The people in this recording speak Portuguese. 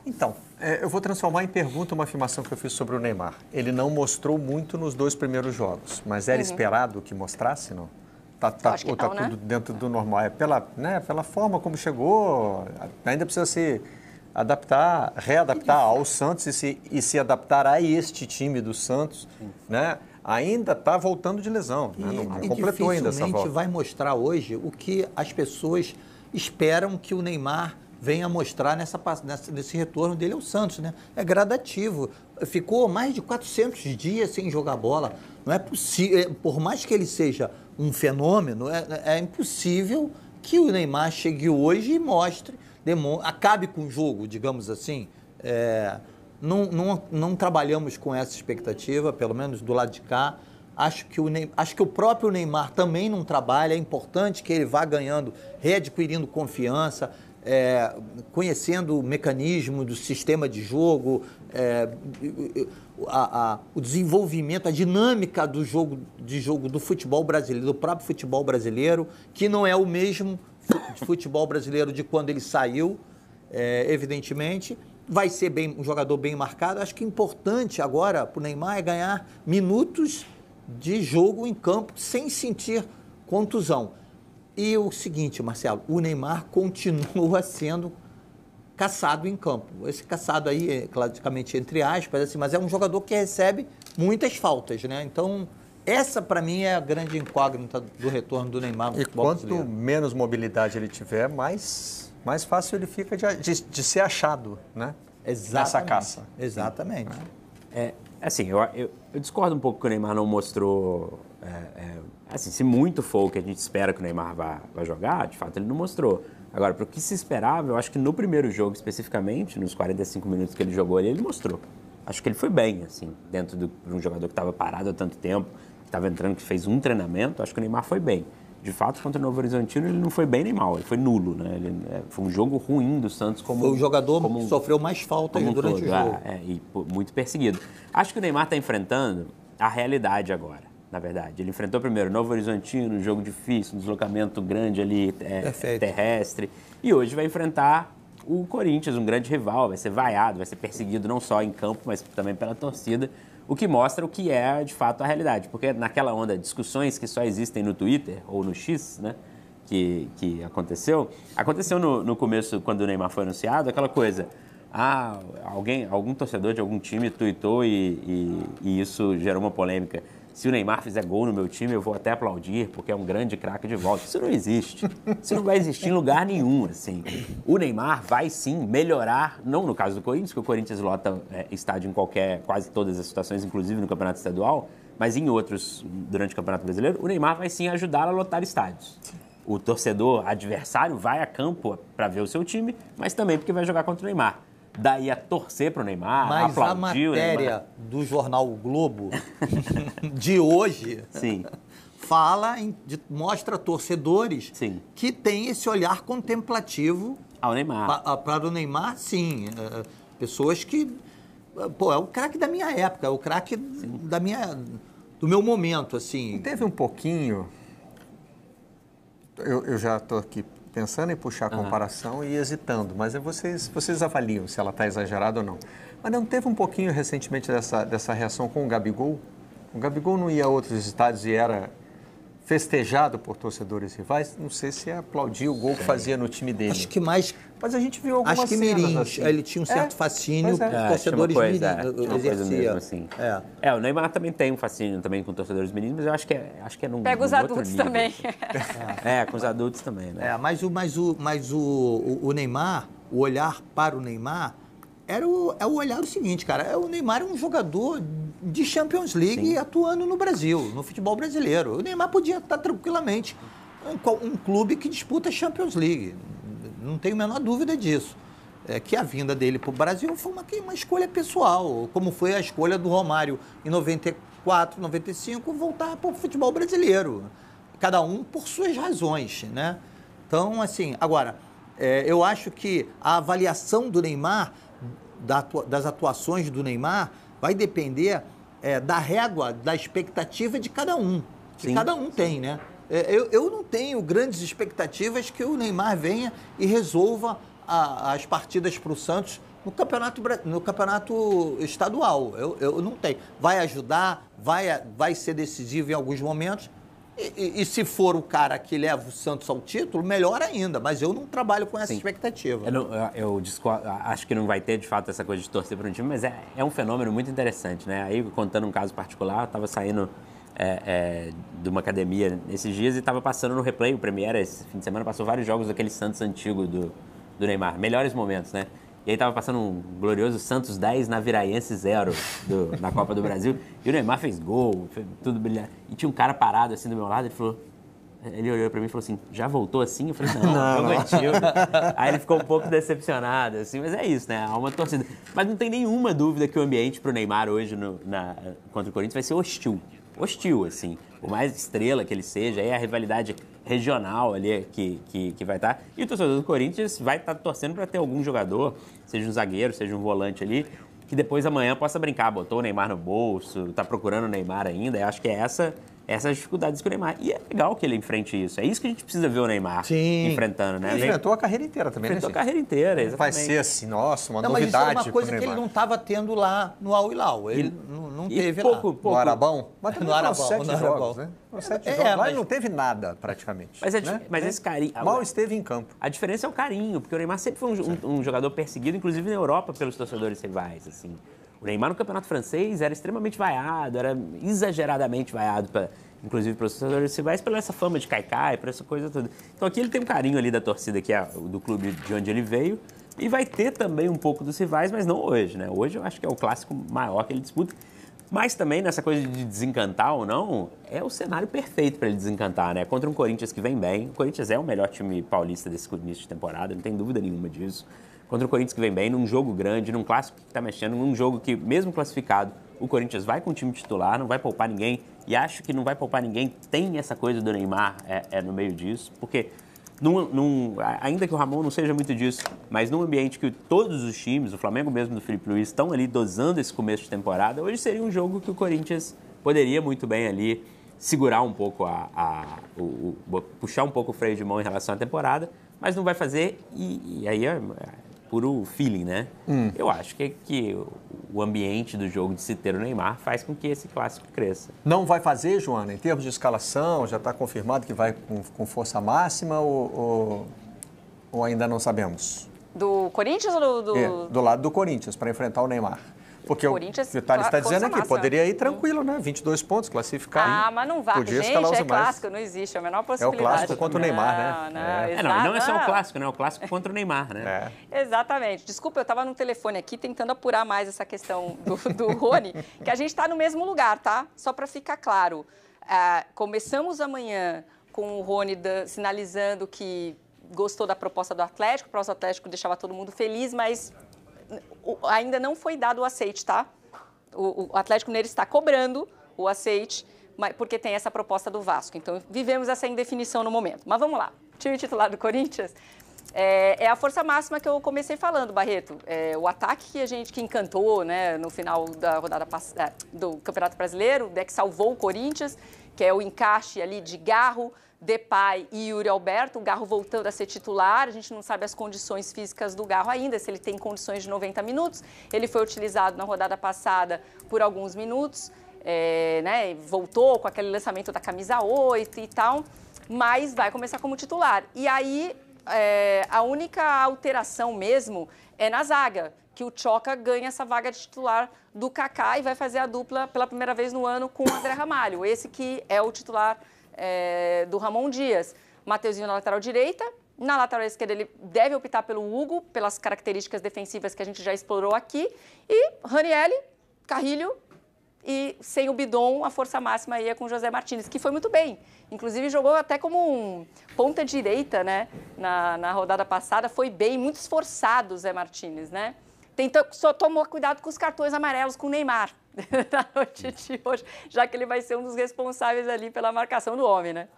Então, eu vou transformar em pergunta uma afirmação que eu fiz sobre o Neymar. Ele não mostrou muito nos 2 primeiros jogos, mas era esperado que mostrasse, não? Ou está tudo dentro do normal? É pela forma como chegou, ainda precisa se readaptar ao Santos e se adaptar a este time do Santos, né? Ainda está voltando de lesão, né? Não completou ainda essa volta. Dificilmente vai mostrar hoje o que as pessoas esperam que o Neymar venha mostrar nesse retorno dele ao Santos, né? É gradativo. Ficou mais de 400 dias sem jogar bola. Não é possível, por mais que ele seja um fenômeno, é impossível que o Neymar chegue hoje e mostre, acabe com o jogo, digamos assim. Não trabalhamos com essa expectativa, pelo menos do lado de cá. Acho que o próprio Neymar também não trabalha. É importante que ele vá ganhando, readquirindo confiança, conhecendo o mecanismo do sistema de jogo, o desenvolvimento, a dinâmica do jogo do futebol brasileiro, do próprio futebol brasileiro, que não é o mesmo futebol brasileiro de quando ele saiu, evidentemente. Vai ser um jogador bem marcado. Acho que o importante agora para o Neymar é ganhar minutos de jogo em campo sem sentir contusão. E o seguinte, Marcelo, o Neymar continua sendo caçado em campo. Esse caçado aí é classicamente entre aspas, assim, mas é um jogador que recebe muitas faltas, né? Então, essa para mim é a grande incógnita do retorno do Neymar no futebol brasileiro. E quanto menos mobilidade ele tiver, mais fácil ele fica de ser achado, né? Exatamente. Nessa caça. Exatamente. Assim, eu discordo um pouco que o Neymar não mostrou. Assim, se muito for o que a gente espera que o Neymar vá jogar, de fato ele não mostrou. Agora, para o que se esperava, eu acho que no primeiro jogo especificamente, nos 45 minutos que ele jogou ali, ele mostrou. Acho que ele foi bem, assim, dentro de um jogador que estava parado há tanto tempo, que estava entrando, que fez um treinamento, acho que o Neymar foi bem. De fato, contra o Novo Horizontino, ele não foi bem nem mal, ele foi nulo, né? Foi um jogo ruim do Santos como... Foi o jogador que sofreu mais faltas durante o jogo. E muito perseguido. Acho que o Neymar está enfrentando a realidade agora, na verdade. Ele enfrentou primeiro o Novo Horizontino, um jogo difícil, um deslocamento grande ali, terrestre. E hoje vai enfrentar o Corinthians, um grande rival, vai ser vaiado, vai ser perseguido não só em campo, mas também pela torcida. O que mostra o que é, de fato, a realidade. Porque naquela onda de discussões que só existem no Twitter ou no X, né, que aconteceu no começo, quando o Neymar foi anunciado, aquela coisa, algum torcedor de algum time tweetou e isso gerou uma polêmica. Se o Neymar fizer gol no meu time, eu vou até aplaudir, porque é um grande craque de volta. Isso não existe. Isso não vai existir em lugar nenhum, assim. O Neymar vai, sim, melhorar, não no caso do Corinthians, que o Corinthians lota estádio em quase todas as situações, inclusive no Campeonato Estadual, mas em outros, durante o Campeonato Brasileiro, o Neymar vai, sim, ajudar a lotar estádios. O torcedor adversário vai a campo para ver o seu time, mas também porque vai jogar contra o Neymar. Daí a torcer para o Neymar, mas aplaudir o Neymar. Mas a matéria do jornal O Globo de hoje Sim. mostra torcedores sim. que têm esse olhar contemplativo ao Neymar. Para o Neymar, sim. Pessoas que... Pô, é o craque da minha época, é o craque do meu momento, assim. Teve um pouquinho... Eu já estou aqui pensando em puxar a comparação e hesitando, mas vocês avaliam se ela está exagerada ou não. Mas não teve um pouquinho recentemente dessa reação com o Gabigol? O Gabigol não ia a outros estádios e era festejado por torcedores rivais? Não sei se aplaudia o gol que fazia no time dele. Acho que mais... Mas a gente viu algumas cenas assim. Acho que Mirim, ele tinha um certo fascínio por torcedores Mirim. Mesmo, assim. O Neymar também tem um fascínio também com torcedores Mirim, mas eu acho que é num Pega os adultos nível, também. Assim. Com os adultos também, né? Mas o Neymar, o olhar para o Neymar, é o olhar do seguinte, cara, o Neymar é um jogador de Champions League Sim. atuando no Brasil, no futebol brasileiro. O Neymar podia estar tranquilamente em um clube que disputa Champions League. Não tenho a menor dúvida disso. Que a vinda dele para o Brasil foi uma escolha pessoal, como foi a escolha do Romário em 94, 95, voltar para o futebol brasileiro. Cada um por suas razões, né? Então, assim, agora, eu acho que a avaliação do Neymar, das atuações do Neymar, vai depender da régua, da expectativa de cada um. Que Sim. cada um tem, né? Eu não tenho grandes expectativas que o Neymar venha e resolva as partidas para o Santos no campeonato estadual. Eu não tenho. Vai ajudar, vai ser decisivo em alguns momentos. E se for o cara que leva o Santos ao título, melhor ainda. Mas eu não trabalho com essa expectativa. Eu acho que não vai ter, de fato, essa coisa de torcer para um time, mas é um fenômeno muito interessante, né? Aí, contando um caso particular, eu estava saindo de uma academia nesses dias e estava passando no replay, o Premiere, esse fim de semana, passou vários jogos daquele Santos antigo do Neymar. Melhores momentos, né? E aí tava passando um glorioso Santos 10, Naviraense 0 na Copa do Brasil. E o Neymar fez gol, fez tudo brilhante. E tinha um cara parado assim do meu lado, ele olhou pra mim e falou assim, já voltou assim? Eu falei, não, jogo antigo. Aí ele ficou um pouco decepcionado, assim, mas é isso, né? Há uma torcida. Mas não tem nenhuma dúvida que o ambiente pro Neymar hoje contra o Corinthians vai ser hostil. Hostil, assim. Por mais estrela que ele seja, aí a rivalidade regional ali que vai estar. E o torcedor do Corinthians vai estar torcendo para ter algum jogador, seja um zagueiro, seja um volante ali, que depois amanhã possa brincar. Botou o Neymar no bolso, está procurando o Neymar ainda. Eu acho que é essas dificuldades com o Neymar. E é legal que ele enfrente isso. É isso que a gente precisa ver o Neymar enfrentando, né? Ele enfrentou a carreira inteira também, enfrentou a carreira inteira, exatamente. Vai ser assim, nossa, uma novidade. Mas isso é uma coisa que ele não estava tendo lá no Al Hilal. Ele não teve pouco. No Arabão? Mas no Arabão, 7 jogos, né? 7 jogos. Lá ele não teve nada, praticamente. Mas esse carinho... Mal esteve em campo. A diferença é o carinho, porque o Neymar sempre foi um jogador perseguido, inclusive na Europa, pelos torcedores rivais, assim. O Neymar no campeonato francês era extremamente vaiado, era exageradamente vaiado, inclusive para os torcedores rivais, pela essa fama de caicai, por essa coisa toda. Então aqui ele tem um carinho ali da torcida, que é do clube de onde ele veio, e vai ter também um pouco dos rivais, mas não hoje, né? Hoje eu acho que é o clássico maior que ele disputa. Mas também, nessa coisa de desencantar ou não, é o cenário perfeito para ele desencantar, né? Contra um Corinthians que vem bem. O Corinthians é o melhor time paulista desse início de temporada, não tem dúvida nenhuma disso. Contra um Corinthians que vem bem, num jogo grande, num clássico que está mexendo, num jogo que, mesmo classificado, o Corinthians vai com o time titular, não vai poupar ninguém. E acho que não vai poupar ninguém. Tem essa coisa do Neymar no meio disso, porque... ainda que o Ramon não seja muito disso, mas num ambiente que todos os times, o Flamengo mesmo do Felipe Luiz, estão ali dosando esse começo de temporada, hoje seria um jogo que o Corinthians poderia muito bem ali segurar um pouco, puxar um pouco o freio de mão em relação à temporada, mas não vai fazer, e aí é puro feeling, né? Eu acho que o ambiente do jogo de se ter o Neymar faz com que esse clássico cresça. Não vai fazer, Joana, em termos de escalação, já está confirmado que vai com força máxima ou ainda não sabemos? Do Corinthians ou do lado do Corinthians, para enfrentar o Neymar. Porque o Thales está dizendo aqui, poderia ir tranquilo, né? 22 pontos, classificar. Mas não vai. Podia gente, é clássico, não existe a menor possibilidade. É o clássico contra o Neymar, né? Não é só o clássico, né? É o clássico contra o Neymar, né? Exatamente. Desculpa, eu estava no telefone aqui tentando apurar mais essa questão do Rony, que a gente está no mesmo lugar, tá? Só para ficar claro. Começamos amanhã com o Rony sinalizando que gostou da proposta do Atlético, o próximo Atlético deixava todo mundo feliz, mas ainda não foi dado o aceite, tá? O Atlético Mineiro está cobrando o aceite, porque tem essa proposta do Vasco. Então, vivemos essa indefinição no momento. Mas vamos lá. O time titular do Corinthians é a força máxima que eu comecei falando, Barreto. O ataque que encantou, né, no final da rodada do Campeonato Brasileiro, que salvou o Corinthians, que é o encaixe ali de Garro, Depay e Yuri Alberto, o Garro voltando a ser titular, a gente não sabe as condições físicas do Garro ainda, se ele tem condições de 90 minutos, ele foi utilizado na rodada passada por alguns minutos, né, voltou com aquele lançamento da camisa 8 e tal, mas vai começar como titular. E aí, a única alteração mesmo é na zaga, que o Tchoca ganha essa vaga de titular do Kaká e vai fazer a dupla pela primeira vez no ano com o André Ramalho, esse que é o titular do Ramon Dias. Mateuzinho na lateral direita, na lateral esquerda ele deve optar pelo Hugo, pelas características defensivas que a gente já explorou aqui, e Ranieri, Carrilho, e sem o Bidon, a força máxima aí é com o José Martínez, que foi muito bem. Inclusive jogou até como um ponta direita, né? Na rodada passada, foi bem, muito esforçado o Zé Martínez, né? Só tomou cuidado com os cartões amarelos com o Neymar na noite de hoje, já que ele vai ser um dos responsáveis ali pela marcação do homem, né?